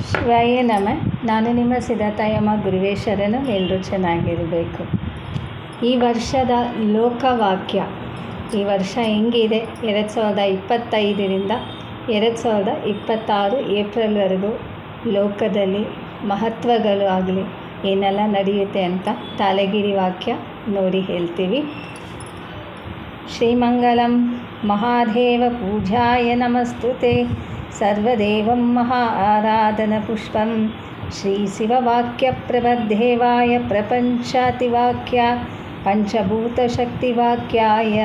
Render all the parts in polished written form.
ಶಿವಾಯ ನಮ. ನಾನು ನಿಮ್ಮ ಸಿದ್ಧಾರ್ಥಯಮ್ಮ ಗುರುವೇಶ್ವರನು. ಎಲ್ಲರೂ ಚೆನ್ನಾಗಿರಬೇಕು. ಈ ವರ್ಷದ ಲೋಕವಾಕ್ಯ ಈ ವರ್ಷ ಹೆಂಗಿದೆ, 2025ರಿಂದ 2026 ಏಪ್ರಿಲ್ವರೆಗೂ ಲೋಕದಲ್ಲಿ ಮಹತ್ವಗಳು ಆಗಲಿ ಏನೆಲ್ಲ ನಡೆಯುತ್ತೆ ಅಂತ ತಾಳಗಿರಿ ವಾಕ್ಯ ನೋಡಿ ಹೇಳ್ತೀವಿ. ಶ್ರೀಮಂಗಲಂ ಮಹಾದೇವ ಪೂಜಾಯ ನಮಸ್ತುತೆ ಸರ್ವದೇವಂ ಮಹಾ ಆರಾಧನ ಪುಷ್ಪಂ ಶ್ರೀ ಶಿವವಾಕ್ಯ ಪ್ರಭದ್ದೇವಾಯ ಪ್ರಪಂಚಾತಿವಾಕ್ಯ ಪಂಚಭೂತಶಕ್ತಿವಾಕ್ಯಾಯ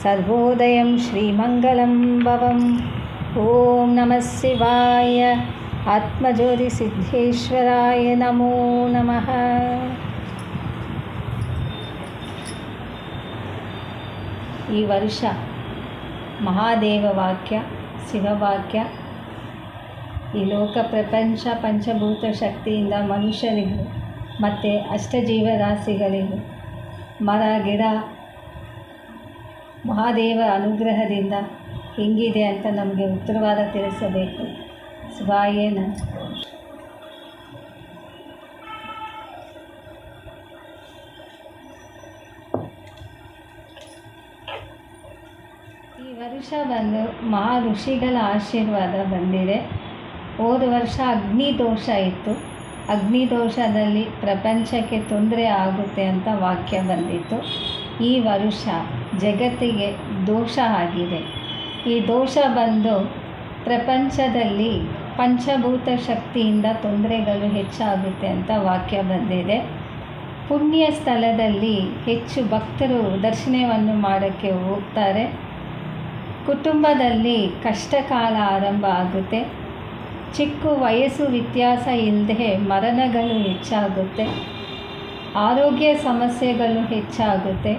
ಸರ್ವೋದಯಂ ಶ್ರೀಮಂಗಲಂ ಭವಂ. ಓಂ ನಮಃ ಶಿವಾಯ. ಆತ್ಮಜ್ಯೋತಿ ಸಿದ್ಧೇಶ್ವರಾಯ ನಮೋ ನಮಃ. ಈ ವರ್ಷ ಮಹಾದೇವ ವಾಕ್ಯ, ಶಿವವಾಕ್ಯ ಈ ಲೋಕ ಪ್ರಪಂಚ ಪಂಚಭೂತ ಶಕ್ತಿಯಿಂದ ಮನುಷ್ಯರಿಗೂ ಮತ್ತು ಅಷ್ಟಜೀವರಾಶಿಗಳಿಗೂ ಮರ ಗಿಡ ಮಹಾದೇವ ಅನುಗ್ರಹದಿಂದ ಹೆಂಗಿದೆ ಅಂತ ನಮಗೆ ಉತ್ತರವಾದ ತಿಳಿಸಬೇಕು. ಶಿವಾಯ ನಮಃ. ಈ ವರ್ಷ ಬಂದು ಮಹಾ ಋಷಿಗಳ ಆಶೀರ್ವಾದ ಬಂದಿದೆ. ಹೋದ ವರ್ಷ ಅಗ್ನಿದೋಷ ಇತ್ತು. ಅಗ್ನಿದೋಷದಲ್ಲಿ ಪ್ರಪಂಚಕ್ಕೆ ತೊಂದರೆ ಆಗುತ್ತೆ ಅಂತ ವಾಕ್ಯ ಬಂದಿತ್ತು. ಈ ವರ್ಷ ಜಗತ್ತಿಗೆ ದೋಷ ಆಗಿದೆ. ಈ ದೋಷ ಬಂದು ಪ್ರಪಂಚದಲ್ಲಿ ಪಂಚಭೂತ ಶಕ್ತಿಯಿಂದ ತೊಂದರೆಗಳು ಹೆಚ್ಚಾಗುತ್ತೆ ಅಂತ ವಾಕ್ಯ ಬಂದಿದೆ. ಪುಣ್ಯ ಸ್ಥಳದಲ್ಲಿ ಹೆಚ್ಚು ಭಕ್ತರು ದರ್ಶನವನ್ನು ಮಾಡೋಕ್ಕೆ ಹೋಗ್ತಾರೆ. ಕುಟುಂಬದಲ್ಲಿ ಕಷ್ಟಕಾಲ ಆರಂಭ ಆಗುತ್ತೆ. ಚಿಕ್ಕ ವಯಸ್ಸು ವ್ಯತ್ಯಾಸ ಇಲ್ಲದೆ ಮರಣಗಳು ಹೆಚ್ಚಾಗುತ್ತೆ. ಆರೋಗ್ಯ ಸಮಸ್ಯೆಗಳು ಹೆಚ್ಚಾಗುತ್ತೆ.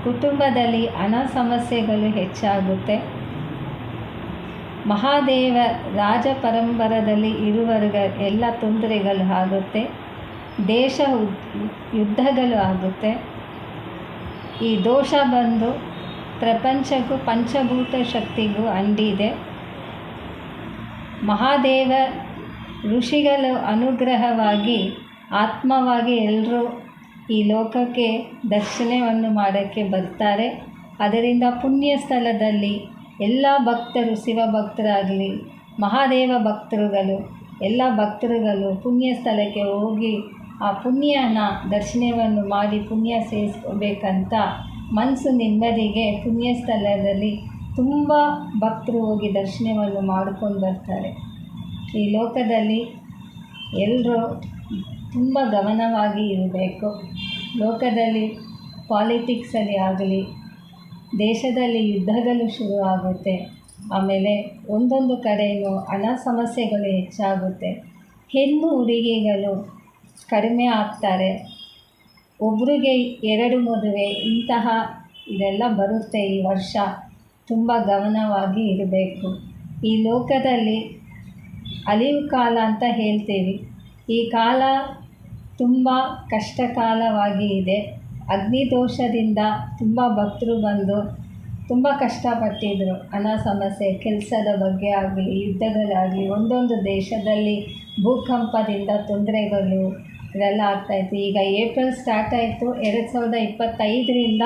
ಕುಟುಂಬದಲ್ಲಿ ಹಣ ಸಮಸ್ಯೆಗಳು ಹೆಚ್ಚಾಗುತ್ತೆ. ಮಹಾದೇವ ರಾಜ ಪರಂಪರದಲ್ಲಿ ಇರುವವರೆಗೆ ಎಲ್ಲ ತೊಂದರೆಗಳು ಆಗುತ್ತೆ. ದೇಶ ಯುದ್ಧಗಳು ಆಗುತ್ತೆ. ಈ ದೋಷ ಬಂದು ಪ್ರಪಂಚಕ್ಕೂ ಪಂಚಭೂತ ಶಕ್ತಿಗೂ ಅಂಟಿದೆ. ಮಹಾದೇವ ಋಷಿಗಳ ಅನುಗ್ರಹವಾಗಿ ಆತ್ಮವಾಗಿ ಎಲ್ಲರೂ ಈ ಲೋಕಕ್ಕೆ ದರ್ಶನವನ್ನು ಮಾಡೋಕ್ಕೆ ಬರ್ತಾರೆ. ಅದರಿಂದ ಪುಣ್ಯ ಸ್ಥಳದಲ್ಲಿ ಎಲ್ಲ ಭಕ್ತರು, ಶಿವ ಭಕ್ತರಾಗಲಿ ಮಹಾದೇವ ಭಕ್ತರುಗಳು ಎಲ್ಲ ಭಕ್ತರುಗಳು ಪುಣ್ಯ ಸ್ಥಳಕ್ಕೆ ಹೋಗಿ ಆ ಪುಣ್ಯನ ದರ್ಶನವನ್ನು ಮಾಡಿ ಪುಣ್ಯ ಸೇರಿಸ್ಕೋಬೇಕಂತ ಮನಸ್ಸು ನೆಮ್ಮದಿಗೆ ಪುಣ್ಯ ಸ್ಥಳದಲ್ಲಿ ತುಂಬ ಭಕ್ತರು ಹೋಗಿ ದರ್ಶನವನ್ನು ಮಾಡ್ಕೊಂಡು ಬರ್ತಾರೆ. ಈ ಲೋಕದಲ್ಲಿ ಎಲ್ಲರೂ ತುಂಬ ಗಮನವಾಗಿ ಇರಬೇಕು. ಲೋಕದಲ್ಲಿ ಪಾಲಿಟಿಕ್ಸಲ್ಲಿ ಆಗಲಿ ದೇಶದಲ್ಲಿ ಯುದ್ಧಗಳು ಶುರು ಆಗುತ್ತೆ. ಆಮೇಲೆ ಒಂದೊಂದು ಕಡೆಯೂ ಹಣ ಸಮಸ್ಯೆಗಳು ಹೆಚ್ಚಾಗುತ್ತೆ. ಹೆಣ್ಣು ಹುಡುಗಿಗಳು ಕಡಿಮೆ ಆಗ್ತಾರೆ. ಒಬ್ರಿಗೆ 2 ಮದುವೆ ಇಂತಹ ಇದೆಲ್ಲ ಬರುತ್ತೆ. ಈ ವರ್ಷ ತುಂಬ ಗಮನವಾಗಿ ಇರಬೇಕು. ಈ ಲೋಕದಲ್ಲಿ ಅಳಿವು ಕಾಲ ಅಂತ ಹೇಳ್ತೀವಿ. ಈ ಕಾಲ ತುಂಬ ಕಷ್ಟಕಾಲವಾಗಿ ಇದೆ. ಅಗ್ನಿದೋಷದಿಂದ ತುಂಬ ಭಕ್ತರು ಬಂದು ತುಂಬ ಕಷ್ಟಪಟ್ಟಿದ್ರು. ಹಣ ಸಮಸ್ಯೆ, ಕೆಲಸದ ಬಗ್ಗೆ ಆಗಲಿ ಯುದ್ಧಗಳಾಗಲಿ ಒಂದೊಂದು ದೇಶದಲ್ಲಿ ಭೂಕಂಪದಿಂದ ತೊಂದರೆಗಳು ಇದೆಲ್ಲ ಆಗ್ತಾಯಿತ್ತು. ಈಗ ಏಪ್ರಿಲ್ ಸ್ಟಾರ್ಟ್ ಆಯಿತು. 2025ರಿಂದ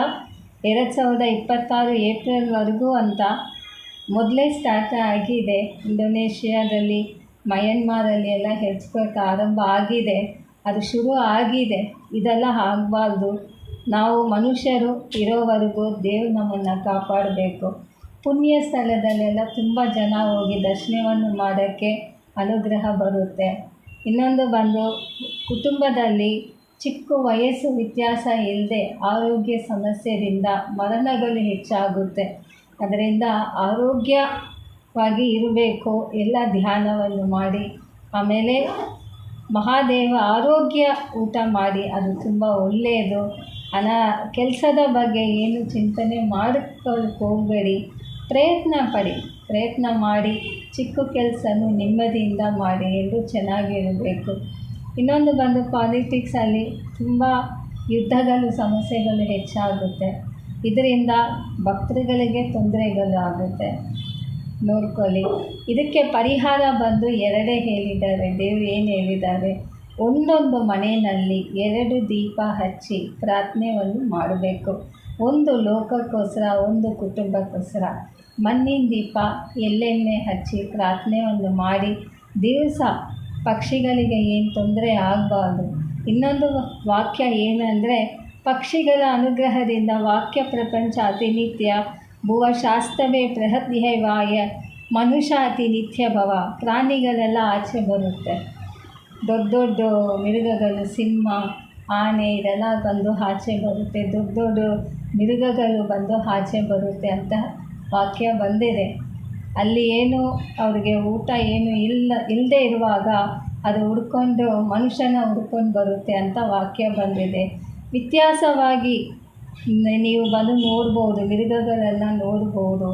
2026 ಏಪ್ರಿಲ್ವರೆಗೂ ಅಂತ ಮೊದಲೇ ಸ್ಟಾರ್ಟ್ ಆಗಿದೆ. ಇಂಡೋನೇಷ್ಯಾದಲ್ಲಿ ಮಯನ್ಮಾರಲ್ಲಿ ಎಲ್ಲ ಹೆಚ್ಚಬೇಕು ಆರಂಭ ಆಗಿದೆ. ಅದು ಶುರು ಆಗಿದೆ. ಇದೆಲ್ಲ ಆಗಬಾರ್ದು. ನಾವು ಮನುಷ್ಯರು ಇರೋವರೆಗೂ ದೇವರು ನಮ್ಮನ್ನು ಕಾಪಾಡಬೇಕು. ಪುಣ್ಯ ಸ್ಥಳದಲ್ಲೆಲ್ಲ ತುಂಬ ಜನ ಹೋಗಿ ದರ್ಶನವನ್ನು ಮಾಡೋಕ್ಕೆ ಅನುಗ್ರಹ ಬರುತ್ತೆ. ಇನ್ನೊಂದು ಬಂದು ಕುಟುಂಬದಲ್ಲಿ ಚಿಕ್ಕ ವಯಸ್ಸು ವ್ಯತ್ಯಾಸ ಇಲ್ಲದೆ ಆರೋಗ್ಯ ಸಮಸ್ಯೆಯಿಂದ ಮರಣಗಳು ಹೆಚ್ಚಾಗುತ್ತೆ. ಅದರಿಂದ ಆರೋಗ್ಯವಾಗಿ ಇರಬೇಕು. ಎಲ್ಲ ಧ್ಯಾನವನ್ನು ಮಾಡಿ ಆಮೇಲೆ ಮಹಾದೇವ ಆರೋಗ್ಯ ಊಟ ಮಾಡಿ, ಅದು ತುಂಬ ಒಳ್ಳೆಯದು. ಕೆಲಸದ ಬಗ್ಗೆ ಏನು ಚಿಂತನೆ ಮಾಡ್ಕೊಳ್ಳೋಕೆ ಹೋಗಬೇಡಿ. ಪ್ರಯತ್ನ ಮಾಡಿ ಚಿಕ್ಕ ಕೆಲಸನೂ ನೆಮ್ಮದಿಯಿಂದ ಮಾಡಿ. ಎಲ್ಲರೂ ಚೆನ್ನಾಗಿರಬೇಕು. ಇನ್ನೊಂದು ಬಂದು ಪಾಲಿಟಿಕ್ಸಲ್ಲಿ ತುಂಬ ಯುದ್ಧಗಳು ಸಮಸ್ಯೆಗಳು ಹೆಚ್ಚಾಗುತ್ತೆ. ಇದರಿಂದ ಭಕ್ತರುಗಳಿಗೆ ತೊಂದರೆಗಳು ಆಗುತ್ತೆ. ನೋಡ್ಕೊಳ್ಳಿ. ಇದಕ್ಕೆ ಪರಿಹಾರ ಬಂದು ಎರಡೇ ಹೇಳಿದ್ದಾರೆ. ದೇವರು ಏನು ಹೇಳಿದ್ದಾರೆ, ಒಂದೊಂದು ಮನೆಯಲ್ಲಿ 2 ದೀಪ ಹಚ್ಚಿ ಪ್ರಾರ್ಥನೆಯನ್ನು ಮಾಡಬೇಕು. ಒಂದು ಲೋಕಕ್ಕೋಸ್ಕರ, ಒಂದು ಕುಟುಂಬಕ್ಕೋಸ್ಕರ. ಮಣ್ಣಿನ ದೀಪ ಎಳ್ಳೆಣ್ಣೆ ಹಚ್ಚಿ ಪ್ರಾರ್ಥನೆಯನ್ನು ಮಾಡಿ ದಿವಸ ಪಕ್ಷಿಗಳಿಗೆ ಏನು ತೊಂದರೆ ಆಗಬಾರ್ದು. ಇನ್ನೊಂದು ವಾಕ್ಯ ಏನಂದರೆ, ಪಕ್ಷಿಗಳ ಅನುಗ್ರಹದಿಂದ ವಾಕ್ಯ ಪ್ರಪಂಚ ಅತಿನಿತ್ಯ ಭುವಶಾಸ್ತ್ರವೇ ಬೃಹದ್ಯವಾಯ ಮನುಷ್ಯ ಅತಿ ನಿತ್ಯ ಭವ. ಪ್ರಾಣಿಗಳೆಲ್ಲ ಆಚೆ ಬರುತ್ತೆ. ದೊಡ್ಡ ದೊಡ್ಡ ಮಿರುಗಗಳು, ಸಿಂಹ, ಆನೆ ಇದೆಲ್ಲ ಬಂದು ಆಚೆ ಬರುತ್ತೆ. ದೊಡ್ಡ ದೊಡ್ಡ ಮಿರುಗಗಳು ಬಂದು ಆಚೆ ಬರುತ್ತೆ ಅಂತ ವಾಕ್ಯ ಬಂದಿದೆ. ಅಲ್ಲಿ ಏನು ಅವ್ರಿಗೆ ಊಟ ಏನು ಇಲ್ಲದೆ ಇರುವಾಗ ಅದು ಹುಡ್ಕೊಂಡು ಮನುಷ್ಯನ ಹುಡ್ಕೊಂಡು ಬರುತ್ತೆ ಅಂತ ವಾಕ್ಯ ಬಂದಿದೆ. ವ್ಯತ್ಯಾಸವಾಗಿ ನೀವು ಬಂದು ನೋಡ್ಬೋದು, ಮಿರುಗಗಳನ್ನು ನೋಡ್ಬೋದು.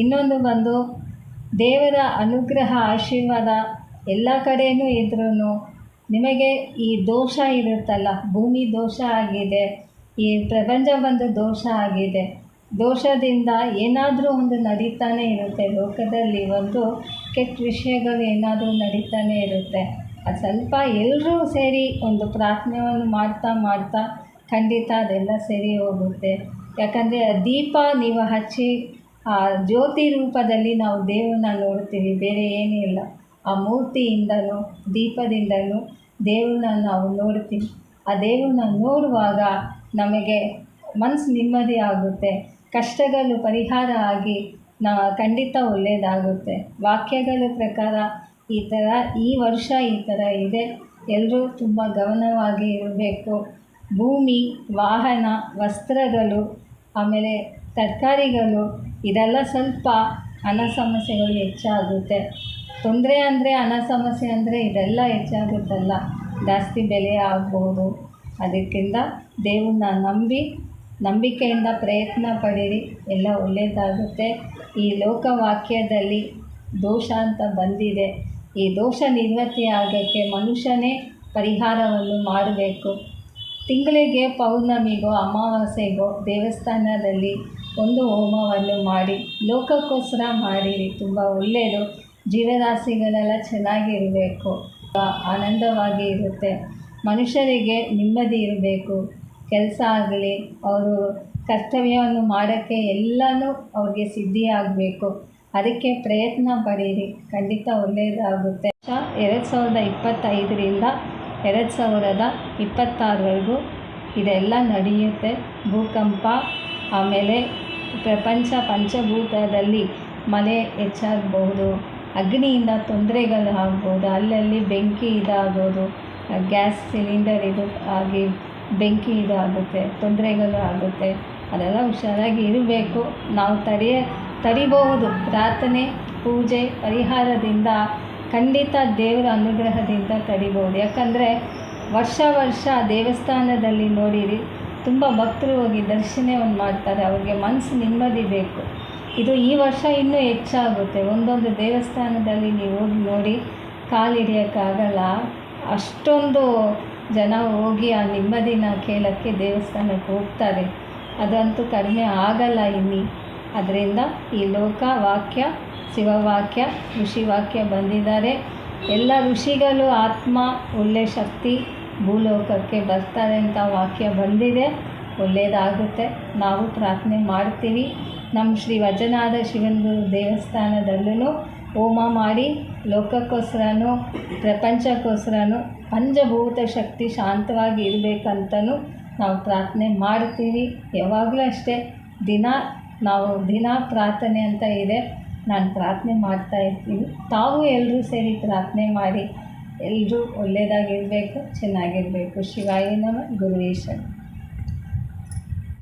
ಇನ್ನೊಂದು ಬಂದು ದೇವರ ಅನುಗ್ರಹ ಆಶೀರ್ವಾದ ಎಲ್ಲ ಕಡೆಯೂ ಇದ್ರೂ ನಿಮಗೆ ಈ ದೋಷ ಇರುತ್ತಲ್ಲ, ಭೂಮಿ ದೋಷ ಆಗಿದೆ, ಈ ಪ್ರಪಂಚ ಬಂದು ದೋಷ ಆಗಿದೆ. ದೋಷದಿಂದ ಏನಾದರೂ ಒಂದು ನಡೀತಾನೆ ಇರುತ್ತೆ. ಲೋಕದಲ್ಲಿ ಒಂದು ಕೆಟ್ಟ ವಿಷಯಗಳು ಏನಾದರೂ ನಡೀತಾನೆ ಇರುತ್ತೆ. ಅದು ಸ್ವಲ್ಪ ಎಲ್ಲರೂ ಸೇರಿ ಒಂದು ಪ್ರಾರ್ಥನೆಯನ್ನು ಮಾಡ್ತಾ ಖಂಡಿತ ಅದೆಲ್ಲ ಸರಿ ಹೋಗುತ್ತೆ. ಯಾಕಂದರೆ ದೀಪ ನೀವು ಹಚ್ಚಿ ಆ ಜ್ಯೋತಿ ರೂಪದಲ್ಲಿ ನಾವು ದೇವರನ್ನ ನೋಡ್ತೀವಿ, ಬೇರೆ ಏನೂ ಇಲ್ಲ. ಆ ಮೂರ್ತಿಯಿಂದಲೂ ದೀಪದಿಂದಲೂ ದೇವರನ್ನ ನಾವು ನೋಡ್ತೀವಿ. ಆ ದೇವರನ್ನ ನೋಡುವಾಗ ನಮಗೆ ಮನಸ್ಸು ನೆಮ್ಮದಿ ಆಗುತ್ತೆ, ಕಷ್ಟಗಳು ಪರಿಹಾರ ಆಗಿ ಖಂಡಿತ ಒಳ್ಳೆಯದಾಗುತ್ತೆ. ವಾಕ್ಯಗಳ ಪ್ರಕಾರ ಈ ವರ್ಷ ಈ ಥರ ಇದೆ. ಎಲ್ಲರೂ ತುಂಬ ಗಮನವಾಗಿ ಇರಬೇಕು. ಭೂಮಿ, ವಾಹನ, ವಸ್ತ್ರಗಳು, ಆಮೇಲೆ ತರಕಾರಿಗಳು ಇದೆಲ್ಲ ಸ್ವಲ್ಪ ಹಣ ಸಮಸ್ಯೆಗಳು ಹೆಚ್ಚಾಗುತ್ತೆ. ತೊಂದರೆ ಅಂದರೆ ಹಣ ಸಮಸ್ಯೆ ಅಂದರೆ ಇದೆಲ್ಲ ಹೆಚ್ಚಾಗುತ್ತಲ್ಲ, ಜಾಸ್ತಿ ಬೆಲೆ ಆಗ್ಬೋದು. ಅದಕ್ಕಿಂತ ದೇವ್ರನ್ನ ನಂಬಿಕೆಯಿಂದ ಪ್ರಯತ್ನ ಪಡೀರಿ, ಎಲ್ಲ ಒಳ್ಳೆಯದಾಗುತ್ತೆ. ಈ ಲೋಕವಾಕ್ಯದಲ್ಲಿ ದೋಷ ಅಂತ ಬಂದಿದೆ. ಈ ದೋಷ ನಿವೃತ್ತಿ ಆಗೋಕ್ಕೆ ಮನುಷ್ಯನೇ ಪರಿಹಾರವನ್ನು ಮಾಡಬೇಕು. ತಿಂಗಳಿಗೆ ಪೌರ್ಣಮಿಗೋ ಅಮಾವಾಸ್ಯೆಗೋ ದೇವಸ್ಥಾನದಲ್ಲಿ ಒಂದು ಹೋಮವನ್ನು ಮಾಡಿ ಲೋಕಕ್ಕೋಸ್ಕರ ಮಾಡಿರಿ, ತುಂಬ ಒಳ್ಳೆಯದು. ಜೀವರಾಶಿಗಳೆಲ್ಲ ಚೆನ್ನಾಗಿರಬೇಕು, ಆನಂದವಾಗಿ ಇರುತ್ತೆ. ಮನುಷ್ಯರಿಗೆ ನೆಮ್ಮದಿ ಇರಬೇಕು. ಕೆಲಸ ಆಗಲಿ, ಅವರು ಕರ್ತವ್ಯವನ್ನು ಮಾಡೋಕ್ಕೆ ಎಲ್ಲನೂ ಅವ್ರಿಗೆ ಸಿದ್ಧಿಯಾಗಬೇಕು. ಅದಕ್ಕೆ ಪ್ರಯತ್ನ ಪಡೀರಿ, ಖಂಡಿತ ಒಳ್ಳೆಯದಾಗುತ್ತೆ. 2025ರಿಂದ 2026ವರೆಗೂ ಇದೆಲ್ಲ ನಡೆಯುತ್ತೆ. ಭೂಕಂಪ, ಆಮೇಲೆ ಪ್ರಪಂಚ ಪಂಚಭೂತದಲ್ಲಿ ಮಳೆ ಹೆಚ್ಚಾಗಬಹುದು, ಅಗ್ನಿಯಿಂದ ತೊಂದರೆಗಳು ಆಗ್ಬೋದು, ಅಲ್ಲಲ್ಲಿ ಬೆಂಕಿ ಇದಾಗೋದು, ಗ್ಯಾಸ್ ಸಿಲಿಂಡರ್ ಇದು ಆಗಿ ಬೆಂಕಿ ಇದಾಗುತ್ತೆ, ತೊಂದರೆಗಳು ಆಗುತ್ತೆ. ಅದೆಲ್ಲ ಹುಷಾರಾಗಿ ಇರಬೇಕು. ನಾವು ತಡಿಬಹುದು. ಪ್ರಾರ್ಥನೆ, ಪೂಜೆ, ಪರಿಹಾರದಿಂದ ಖಂಡಿತ ದೇವರ ಅನುಗ್ರಹದಿಂದ ತಡಿಬೋದು. ಯಾಕಂದರೆ ವರ್ಷ ದೇವಸ್ಥಾನದಲ್ಲಿ ನೋಡಿರಿ, ತುಂಬ ಭಕ್ತರು ಹೋಗಿ ದರ್ಶನವನ್ನು ಮಾಡ್ತಾರೆ. ಅವ್ರಿಗೆ ಮನಸ್ಸು ನೆಮ್ಮದಿ ಬೇಕು. ಇದು ಈ ವರ್ಷ ಇನ್ನೂ ಹೆಚ್ಚಾಗುತ್ತೆ. ಒಂದೊಂದು ದೇವಸ್ಥಾನದಲ್ಲಿ ನೀವು ಹೋಗಿ ನೋಡಿ, ಕಾಲಿಡಿಯೋಕ್ಕಾಗಲ್ಲ, ಅಷ್ಟೊಂದು ಜನ ಹೋಗಿ ಆ ನೆಮ್ಮದಿನ ಕೇಳೋಕ್ಕೆ ದೇವಸ್ಥಾನಕ್ಕೆ ಹೋಗ್ತಾರೆ. ಅದಂತೂ ಕಡಿಮೆ ಆಗಲ್ಲ ಇಲ್ಲಿ. ಅದರಿಂದ ಈ ಲೋಕ ವಾಕ್ಯ, ಶಿವವಾಕ್ಯ, ಋಷಿವಾಕ್ಯ ಬಂದಿದ್ದಾರೆ. ಎಲ್ಲ ಋಷಿಗಳು ಆತ್ಮ ಒಳ್ಳೆಯ ಶಕ್ತಿ ಭೂಲೋಕಕ್ಕೆ ಬರ್ತಾರೆ ಅಂತ ವಾಕ್ಯ ಬಂದಿದೆ. ಒಳ್ಳೆಯದಾಗುತ್ತೆ. ನಾವು ಪ್ರಾರ್ಥನೆ ಮಾಡ್ತೀವಿ. ನಮ್ಮ ಶ್ರೀ ವಚನಾದ ಶಿವನ ದೇವಸ್ಥಾನದಲ್ಲೂ ಹೋಮ ಮಾಡಿ ಲೋಕಕ್ಕೋಸ್ಕರನೂ ಪ್ರಪಂಚಕ್ಕೋಸ್ಕರನೂ ಪಂಚಭೂತ ಶಕ್ತಿ ಶಾಂತವಾಗಿ ಇರಬೇಕಂತನೂ ನಾವು ಪ್ರಾರ್ಥನೆ ಮಾಡ್ತೀವಿ. ಯಾವಾಗಲೂ ಅಷ್ಟೇ, ದಿನ ಪ್ರಾರ್ಥನೆ ಅಂತ ಇದೆ. ನಾನು ಪ್ರಾರ್ಥನೆ ಮಾಡ್ತಾಯಿರ್ತೀನಿ. ತಾವು ಎಲ್ಲರೂ ಸೇರಿ ಪ್ರಾರ್ಥನೆ ಮಾಡಿ, ಎಲ್ಲರೂ ಒಳ್ಳೆಯದಾಗಿರಬೇಕು, ಚೆನ್ನಾಗಿರಬೇಕು. ಶಿವಾಯ ನಮಃ. ಗುರುವೇ ಶರಣು.